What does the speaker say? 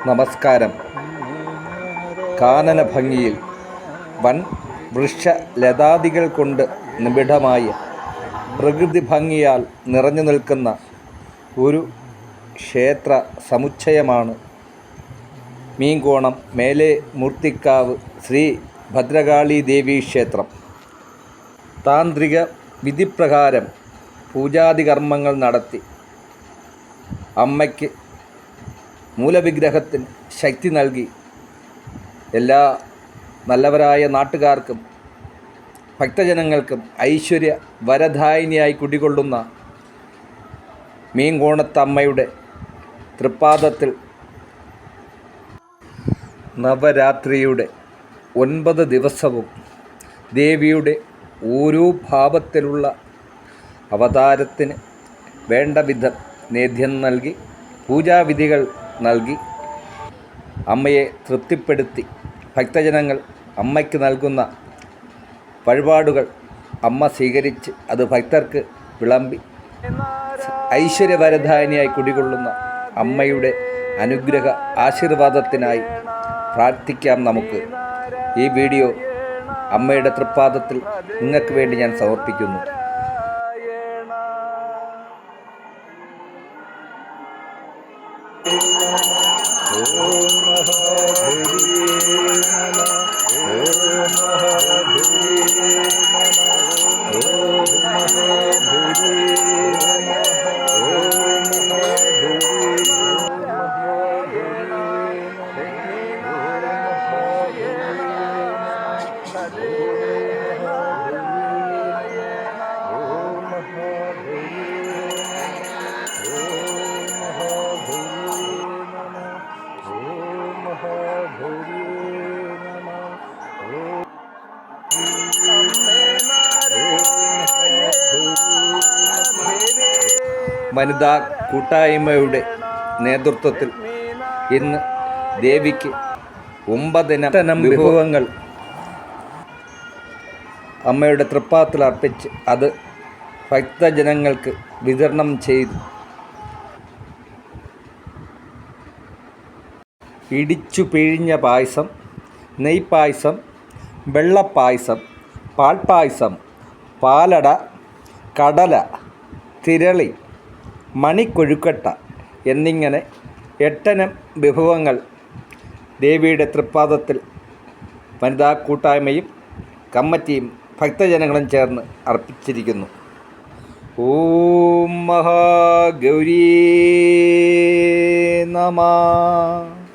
നമസ്കാരം. കാനന ഭംഗിയിൽ വൻ വൃക്ഷലതാദികൾ കൊണ്ട് നിബിഡമായ പ്രകൃതി ഭംഗിയാൽ നിറഞ്ഞു നിൽക്കുന്ന ഒരു ക്ഷേത്ര സമുച്ചയമാണ് മീങ്കോണം മേലെ മൂർത്തിക്കാവ് ശ്രീ ഭദ്രകാളി ദേവീ ക്ഷേത്രം. താന്ത്രിക വിധിപ്രകാരം പൂജാതി കർമ്മങ്ങൾ നടത്തി അമ്മയ്ക്ക് മൂലവിഗ്രഹത്തിന് ശക്തി നൽകി എല്ലാ നല്ലവരായ നാട്ടുകാർക്കും ഭക്തജനങ്ങൾക്കും ഐശ്വര്യ വരദായിനിയായി കുടികൊള്ളുന്ന മീങ്കോണത്തമ്മയുടെ തൃപ്പാദത്തിൽ നവരാത്രിയുടെ 9 ദിവസവും ദേവിയുടെ ഓരോ ഭാവത്തിലുള്ള അവതാരത്തിന് വേണ്ട വിധം നേദ്യം നൽകി പൂജാവിധികൾ നൽകി അമ്മയെ തൃപ്തിപ്പെടുത്തി ഭക്തജനങ്ങൾ അമ്മയ്ക്ക് നൽകുന്ന വഴിപാടുകൾ അമ്മ സ്വീകരിച്ച് അത് ഭക്തർക്ക് വിളമ്പി ഐശ്വര്യവരദായിനിയായി കുടികൊള്ളുന്ന അമ്മയുടെ അനുഗ്രഹ ആശീർവാദത്തിനായി പ്രാർത്ഥിക്കാം. നമുക്ക് ഈ വീഡിയോ അമ്മയുടെ തൃപ്പാദത്തിൽ നിങ്ങൾക്ക് വേണ്ടി ഞാൻ സമർപ്പിക്കുന്നു. വനിതാ കൂട്ടായ്മയുടെ നേതൃത്വത്തിൽ ഇന്ന് ദേവിക്ക് 9 വിഭവങ്ങൾ അമ്മയുടെ തൃപ്പാദത്തിൽ അർപ്പിച്ച് അത് ഭക്തജനങ്ങൾക്ക് വിതരണം ചെയ്തു. ഇടിച്ചു പിഴിഞ്ഞ പായസം, നെയ്പായസം, വെള്ളപ്പായസം, പാൽപ്പായസം, പാലട, കടല, തിരളി, മണിക്കൊഴുക്കട്ട എന്നിങ്ങനെ 8 വിഭവങ്ങൾ ദേവിയുടെ തൃപ്പാദത്തിൽ വനിതാ കൂട്ടായ്മയും കമ്മിറ്റിയും ഭക്തജനങ്ങളും ചേർന്ന് അർപ്പിച്ചിരിക്കുന്നു. ഓം മഹാഗൗരീ നമഃ.